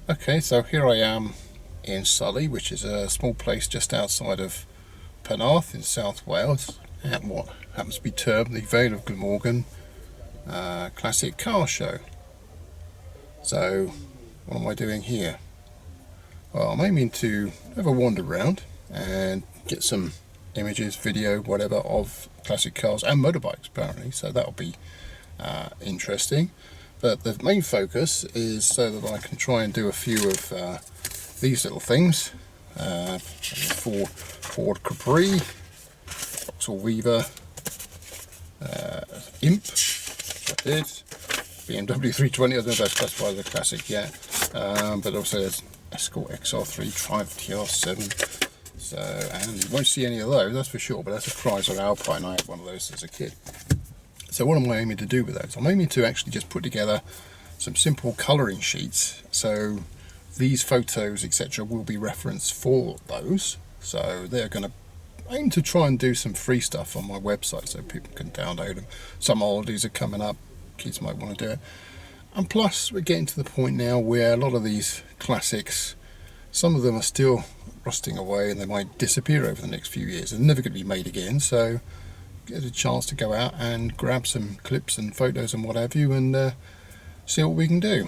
Okay, so here I am in Sully, which is a small place just outside of Penarth in South Wales, at what happens to be termed the Vale of Glamorgan classic car show. So what am I doing here? Well, I'm aiming to have a wander around and get some images, video, whatever, of classic cars and motorbikes apparently, so that'll be interesting. But the main focus is so that I can try and do a few of these little things. Ford Capri, Vauxhall Weaver, Imp, which I did, BMW 320, I don't know if that's classified as a classic yet, but also there's Escort XR3, Triumph TR7, so, and you won't see any of those, that's for sure, but that's a Chrysler Alpine. I had one of those as a kid. So what am I aiming to do with those? I'm aiming to actually just put together some simple colouring sheets, so these photos etc will be referenced for those. So they're going to aim to try and do some free stuff on my website so people can download them. Some holidays are coming up, kids might want to do it. And plus we're getting to the point now where a lot of these classics, some of them are still rusting away and they might disappear over the next few years. They're never going to be made again, so get a chance to go out and grab some clips and photos and what have you and see what we can do.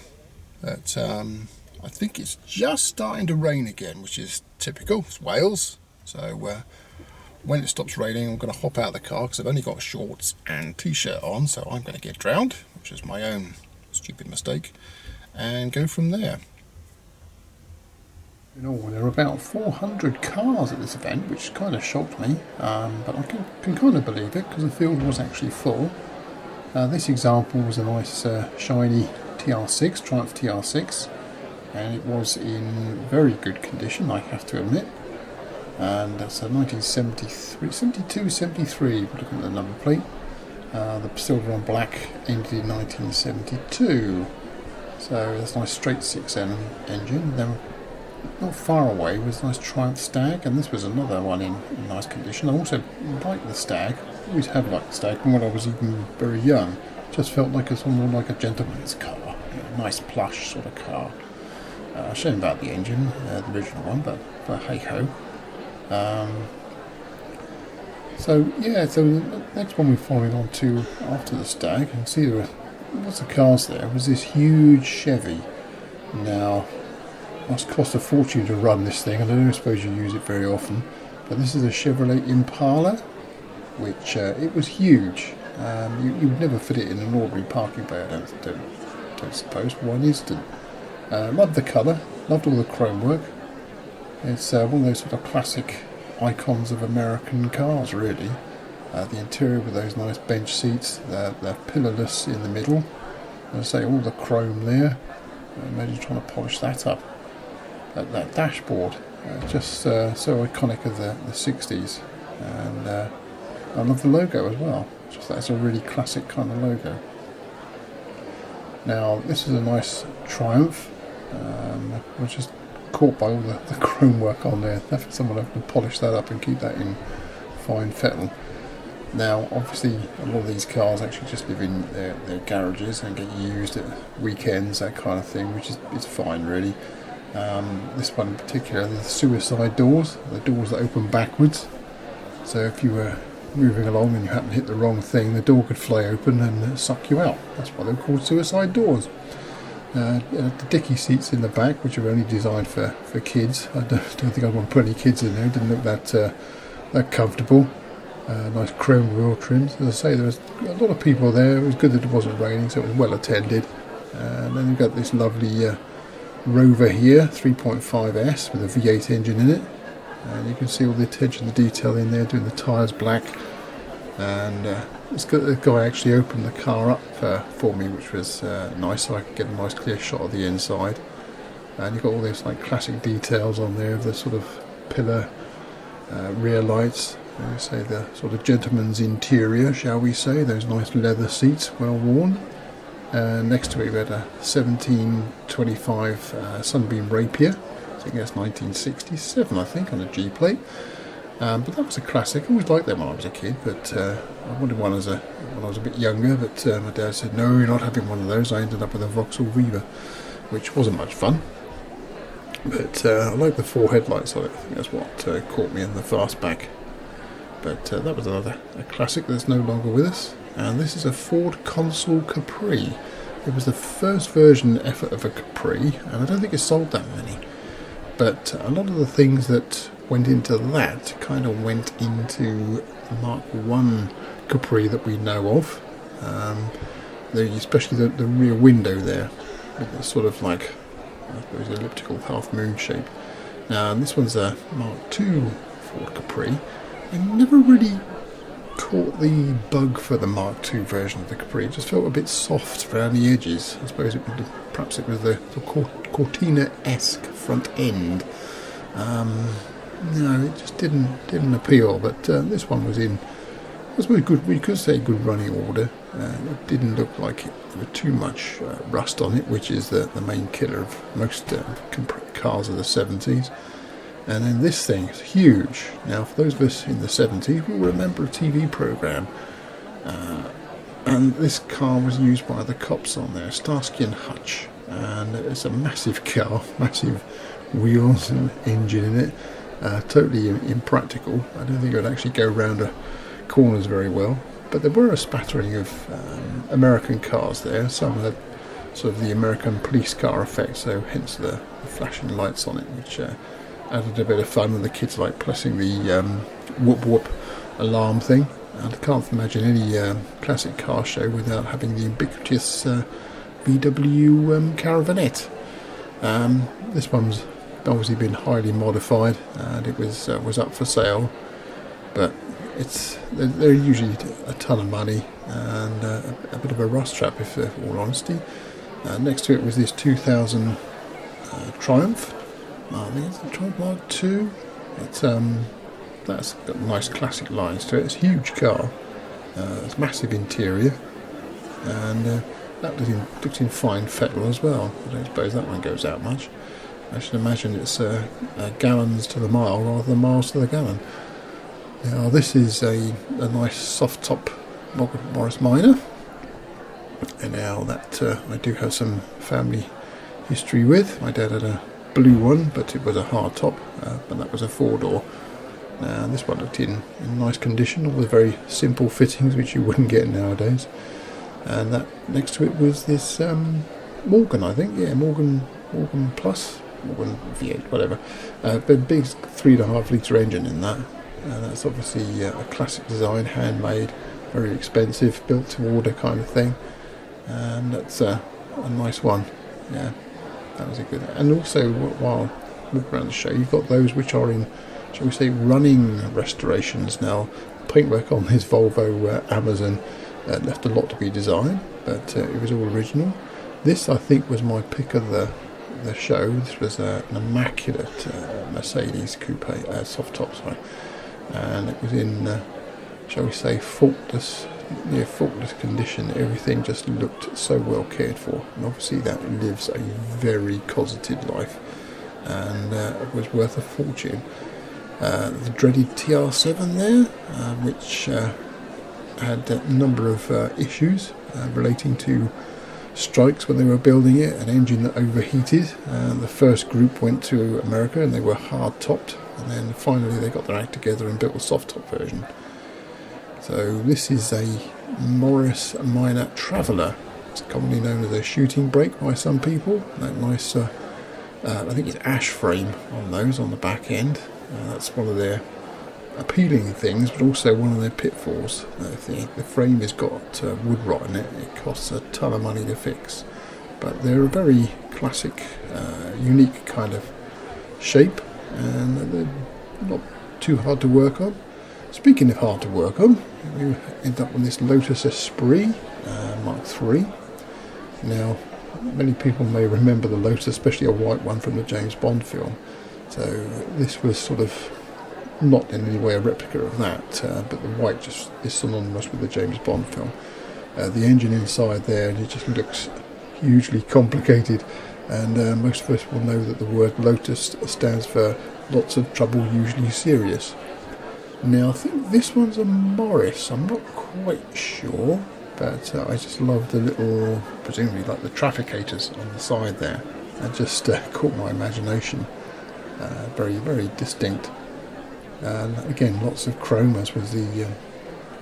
But I think it's just starting to rain again, which is typical. It's Wales, so when it stops raining I'm going to hop out of the car because I've only got shorts and t-shirt on, so I'm going to get drowned, which is my own stupid mistake, and go from there. In all, there are about 400 cars at this event, which kind of shocked me, but I can kind of believe it because the field was actually full. This example was a nice shiny TR6, Triumph TR6, and it was in very good condition, I have to admit. And that's a 1973, 72, 73, looking at the number plate. The silver on black ended in 1972. So that's a nice straight 6N engine. Then not far away was a nice Triumph Stag, and this was another one in nice condition. I also liked the Stag, always have liked the Stag from when I was even very young. Just felt like it's almost like a gentleman's car, a nice plush sort of car. Shame about the engine, the original one, but hey ho. So yeah, so the next one we're following on to after the Stag, you can see there were lots of cars there. It was this huge Chevy. Now, it must cost a fortune to run this thing, and I don't suppose you use it very often, but this is a Chevrolet Impala, which it was huge. You would never fit it in an ordinary parking bay, I don't suppose, for one instant. Loved the colour, loved all the chrome work. It's one of those sort of classic icons of American cars, really. The interior with those nice bench seats, they're pillarless in the middle. As I say, all the chrome there. Imagine trying to polish that up. That dashboard, just so iconic of the 60s. And I love the logo as well. Just that's a really classic kind of logo. Now, this is a nice Triumph. I was just caught by all the chrome work on there. Definitely someone have to polish that up and keep that in fine fettle. Now, obviously, a lot of these cars actually just live in their garages and get used at weekends, that kind of thing, which is fine, really. This one in particular, the suicide doors, the doors that open backwards. So if you were moving along and you happen to hit the wrong thing, the door could fly open and suck you out. That's why they're called suicide doors. The dicky seats in the back, which are only designed for kids. I don't think I'd want to put any kids in there. It didn't look that comfortable. Nice chrome wheel trims. As I say, there was a lot of people there. It was good that it wasn't raining, so it was well attended. And then you've got this lovely Rover here, 3.5S with a V8 engine in it. And you can see all the attention to detail in there, doing the tyres black. And the guy actually opened the car up for me, which was nice, so I could get a nice clear shot of the inside. And you've got all these like classic details on there of the sort of pillar rear lights. Say the sort of gentleman's interior, shall we say, those nice leather seats, well worn. Next to it we had a 1725 Sunbeam Rapier. I think that's 1967, I think, on a G plate. But that was a classic. I always liked them when I was a kid, but I wanted one when I was a bit younger, but my dad said, no, you're not having one of those. I ended up with a Vauxhall Weaver, which wasn't much fun. But I like the 4 headlights on it. I think that's what caught me in the fastback. But that was a classic that's no longer with us. And this is a Ford Consul Capri. It was the first version ever of a Capri, and I don't think it sold that many. But a lot of the things that went into that kind of went into the Mark I Capri that we know of. Especially the rear window there, with the sort of like, I suppose, elliptical half moon shape. Now this one's a Mark II Ford Capri. I never really caught the bug for the Mark II version of the Capri. It just felt a bit soft around the edges. I suppose perhaps it was the Cortina-esque front end. No, it just didn't appeal. But this one was in, I suppose, good. We could say good running order. It didn't look like there was too much rust on it, which is the main killer of most cars of the 70s. And then this thing is huge. Now, for those of us in the 70s, will remember a TV programme. And this car was used by the cops on there, Starsky and Hutch. And it's a massive car, massive wheels and engine in it. Totally impractical. I don't think it would actually go around corners very well. But there were a spattering of American cars there. Some had sort of the American police car effect, so hence the flashing lights on it, which added a bit of fun, and the kids like pressing the whoop whoop alarm thing. And I can't imagine any classic car show without having the ubiquitous VW Caravanette. This one's obviously been highly modified, and it was up for sale, but they're usually a ton of money and a bit of a rust trap, if all honesty. Next to it was this 2000 Triumph. I think it's the Triumph Mark II. That's got nice classic lines to it. It's a huge car. It's massive interior, and that looks in fine fettle as well. I don't suppose that one goes out much. I should imagine it's gallons to the mile rather than miles to the gallon. Now this is a nice soft top Morris Minor, and now that I do have some family history with. My dad had a blue one, but it was a hard top, but that was a 4-door. Now this one looked in nice condition, all the very simple fittings which you wouldn't get nowadays. And that next to it was this Morgan, I think, Morgan Plus, Morgan V8, whatever. But big 3.5 litre engine in that. That's obviously a classic design, handmade, very expensive, built to order kind of thing. And that's a nice one. Yeah, that was a good. And also, while walking around the show, you've got those which are in, shall we say, running restorations now. Paintwork on his Volvo Amazon left a lot to be designed, but it was all original. This, I think, was my pick of the show. This was an immaculate Mercedes coupe, soft top, sorry. And it was in, shall we say, faultless condition. Everything just looked so well cared for, and obviously that lives a very cosseted life, and it was worth a fortune. The dreaded TR7 there, which had a number of issues relating to strikes when they were building it, an engine that overheated. The first group went to America and they were hard topped, and then finally they got their act together and built a soft top version. So this is a Morris Minor Traveller. It's commonly known as a shooting brake by some people. That nice, I think it's ash frame on those on the back end. That's one of their appealing things, but also one of their pitfalls. If the frame has got wood rot in it, it costs a ton of money to fix. But they're a very classic, unique kind of shape, and they're not too hard to work on. Speaking of hard to work on, we end up with this Lotus Esprit Mark III. Now, many people may remember the Lotus, especially a white one from the James Bond film. So this was sort of not in any way a replica of that, but the white just is synonymous with the James Bond film. The engine inside there, it just looks hugely complicated, and most of us will know that the word Lotus stands for lots of trouble, usually serious. Now I think this one's a Morris, I'm not quite sure, but I just love the little, presumably like the trafficators on the side there. That just caught my imagination. Very, very distinct. And again, lots of chrome, as was the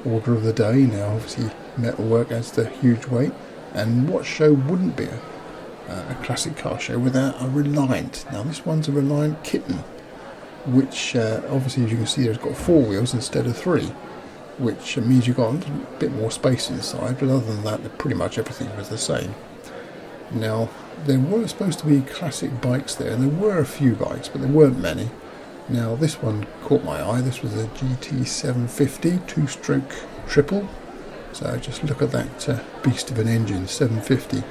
order of the day. Now, obviously, metalwork adds the huge weight. And what show wouldn't be a classic car show without a Reliant? Now, this one's a Reliant Kitten, which obviously, as you can see, it's got 4 wheels instead of 3, which means you've got a little bit more space inside. But other than that, pretty much everything was the same. Now, there were supposed to be classic bikes there, and there were a few bikes, but there weren't many. Now, this one caught my eye. This was a GT750 2-stroke triple. So just look at that beast of an engine, 750.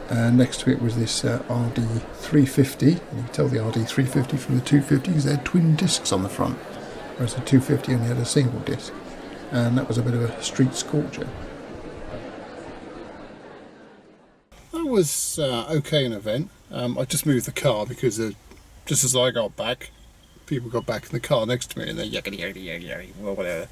And next to it was this RD350. And you can tell the RD350 from the 250 because they had twin discs on the front, whereas the 250 only had a single disc. And that was a bit of a street scorcher. That was okay an event. I just moved the car because just as I got back, people got back in the car next to me and they're yakety or whatever.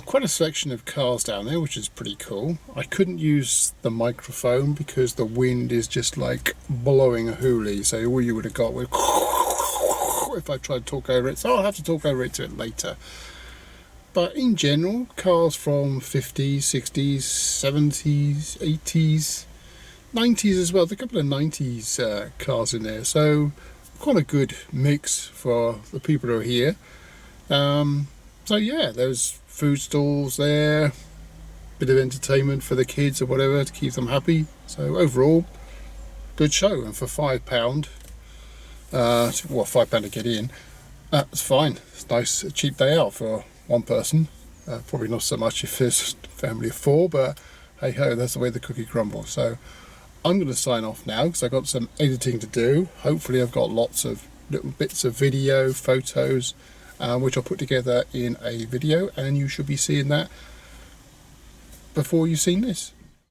Quite a selection of cars down there, which is pretty cool. I couldn't use the microphone because the wind is just like blowing a hoolie, so all you would have got was if I tried to talk over it, so I'll have to talk over it to it later. But in general, cars from 50s, 60s, 70s, 80s, 90s as well. There's a couple of 90s cars in there, so quite a good mix for the people who are here. So yeah, there's food stalls there, bit of entertainment for the kids or whatever to keep them happy. So overall, good show. And for £5, well, £5 to get in, that's fine. It's nice, a cheap day out for one person. Probably not so much if there's a family of 4, but hey ho, that's the way the cookie crumbles. So I'm going to sign off now because I've got some editing to do. Hopefully I've got lots of little bits of video, photos, which I'll put together in a video, and you should be seeing that before you've seen this.